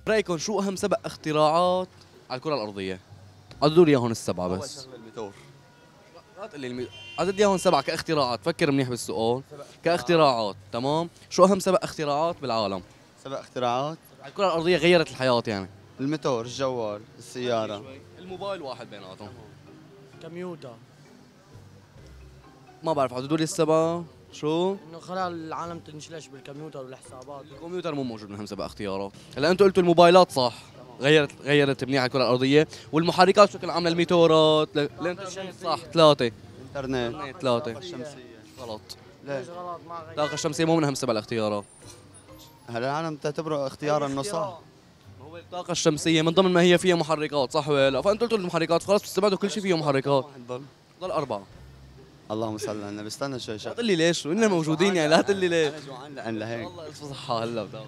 رايكم شو اهم 7 اختراعات على الكره الارضيه؟ عددوا لي اياهم السبعه بس. اول شغله الميتور. لا تقول لي عدد لي اياهم 7 كاختراعات، فكر منيح بالسؤال. كاختراعات تمام، شو اهم 7 اختراعات بالعالم؟ 7 اختراعات. على الكره الارضيه غيرت الحياه يعني. الميتور، الجوال، السياره. الموبايل واحد بيناتهم. كمبيوتر. ما بعرف، عددوا لي السبعه. شو؟ انه خلى العالم تنشلش بالكمبيوتر والحسابات. الكمبيوتر مو موجود من اهم 7 اختيارات. هلا انتم قلتوا الموبايلات صح، غيرت منيح على الكره الارضيه، والمحركات بشكل عام للميتورات الانترنت صح 3. انترنت. 3 الشمسيه. غلط. ليش غلط؟ ما غير. الطاقه الشمسيه مو من اهم 7 الاختيارات. هلا العالم تعتبره اختيار انه صح. هو الطاقه الشمسيه من ضمن ما هي فيها محركات صح ولا لا؟ فانتم قلتوا المحركات خلاص استبعدوا كل شيء فيه محركات. ضل 4. اللهم صل على النبي. استنى شوي لا شوي. تقول لي ليش، وإننا موجودين يعني، لا تقول لي ليش. انا جوعان لان لهيك. والله الف صحه هلا بتعرف.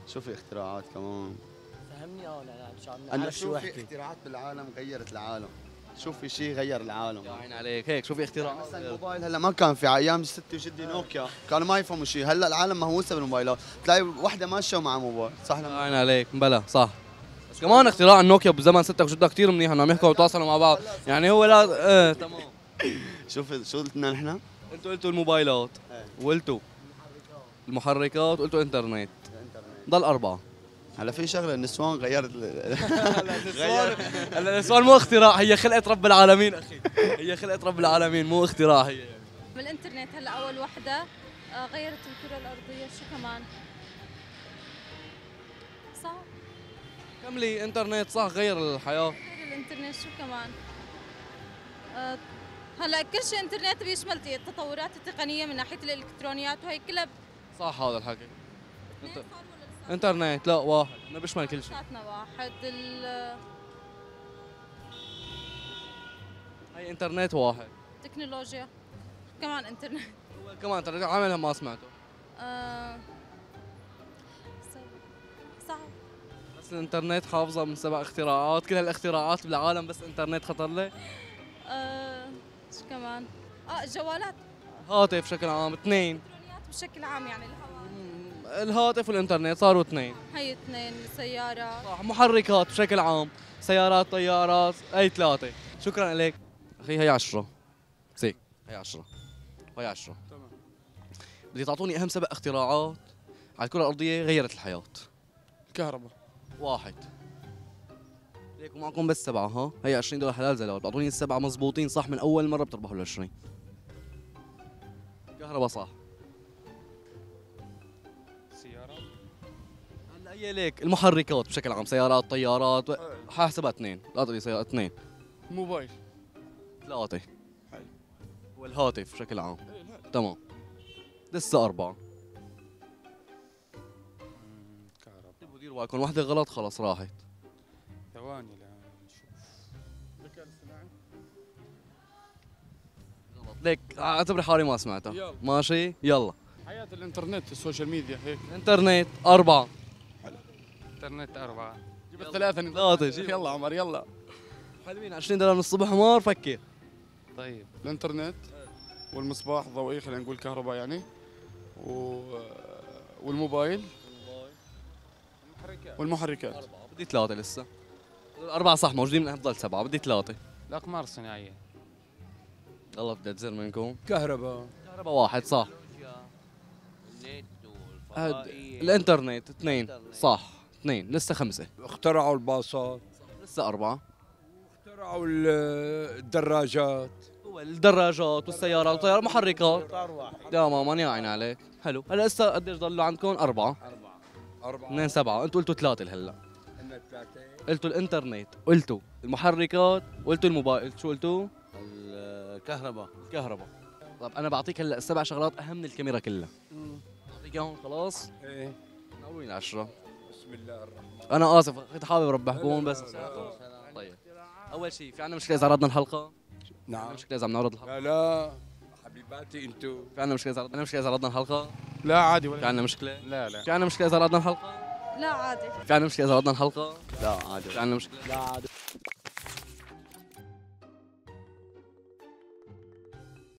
شو في اختراعات كمان؟ فهمني لا مش عم انا نعرف شو في احكي. اختراعات بالعالم غيرت العالم. شو في شيء غير العالم. يا عين عليك، هيك شو في اختراع مثلا الموبايل هلا ما كان في ايام ستي وجدي نوكيا كانوا ما يفهموا شيء. هلا العالم مهووسه بالموبايلات، تلاقي وحده ماشيه ومعها موبايل صح يا لما عين عليك بلا صح. بس كمان اختراع النوكيا بزمن ستك وجدك كثير منيح، انهم يحكوا ويتواصلوا مع بعض يعني. هو لا تمام. شو قلنا نحن؟ انتوا قلتوا الموبايلات وقلتوا المحركات وقلتوا انترنت. ضل 4. هلا في شغله النسوان غيرت هلا السؤال مو اختراع، هي خلقت رب العالمين اخي. هي خلقت رب العالمين مو اختراع هي. بالانترنت هلا اول وحده غيرت الكره الارضيه. شو كمان؟ صح. كملي. انترنت صح غير الحياه. غير الانترنت شو كمان؟ هلا كل شيء انترنت بيشمل التطورات التقنيه من ناحيه الالكترونيات وهي كلها. صح هذا الحكي. اثنين صار ولا لسه؟ انترنت لا واحد، ما بيشمل كل شيء. لساتنا واحد. هي انترنت واحد. التكنولوجيا كمان انترنت. هو كمان انترنت عاملها ما سمعته. آه، صعب. بس الانترنت حافظه من 7 اختراعات، كل هالاختراعات بالعالم بس انترنت خطر لي. شو كمان؟ الجوالات. هاتف بشكل عام 2. الالكترونيات بشكل عام يعني الهواء. الهاتف والانترنت صاروا 2. هي 2. السيارة. صح. محركات بشكل عام سيارات طيارات اي 3. شكرا لك اخي. هي 10 زيك. هي 10 وهي 10. تمام. بدي تعطوني اهم 7 اختراعات على الكره الارضيه غيرت الحياه. الكهرباء. 1. ليكم معكم بس 7 ها. هي 20 دولار حلال زلال. بتعطوني السبعه مزبوطين صح من اول مره بتربحوا ال 20. كهرباء صح. سيارات. هلا هي ليك المحركات بشكل عام سيارات طيارات حاسبها 2. لا تقولي سيارات 2. موبايل. 3. حلو. والهاتف بشكل عام. تمام. لسه 4. كهرباء. بدوا ديروا بالكم، وحده غلط خلص راحت. ثواني نشوف. الذكاء الاصطناعي. غلط. ليك اعتبري حالي ما سمعتها. يلا. ماشي يلا. حياة الانترنت، السوشيال ميديا هيك. انترنت 4. انترنت 4. جبت يلا. 3. لا تجي. يلا عمر يلا. حلوين. 20 دولار من الصبح حمار فكر. طيب الانترنت والمصباح الضوئي، خلينا نقول كهرباء يعني، والموبايل والمحركات. بدي 3 لسه. 4 صح موجودين من افضل 7. بدي 3. الاقمار الصناعيه. يلا بدي اتزر منكم. كهرباء. كهرباء 1 صح. النت والفضائية. الانترنت 2 صح. 2 لسه 5. اخترعوا الباصات، لسه 4. اخترعوا الدراجات. هو الدراجات والسيارات والطيارات محركات. يا ماما يا عين عليك. حلو. هلا لسه قديش ضلوا عندكم؟ 4. 2 7. انتوا قلتوا 3 هلا. قلتوا الانترنت، قلتوا المحركات، قلتوا الموبايل. شو قلتوا؟ الكهرباء. الكهرباء. طب انا بعطيك هلا ال7 شغلات اهم من الكاميرا كلها. بعطيك اياهم خلاص؟ ايه. نوريني 10. بسم الله الرحمن. انا اسف كنت حابب اربحكم بس. طيب اول شيء في عندنا مشكله اذا عرضنا الحلقه؟ نعم. مشكله اذا عم نعرض الحلقه؟ لا حبيباتي انتو. في عندنا مشكله اذا عرضنا الحلقه؟ لا عادي في ولا. عندنا مشكله؟ لا. في عندنا مشكله اذا عرضنا الحلقه؟ لا عادي. في عندنا مشكله اذا عرضنا الحلقه؟ لا عادي. في عندنا مشكله؟ لا عاد.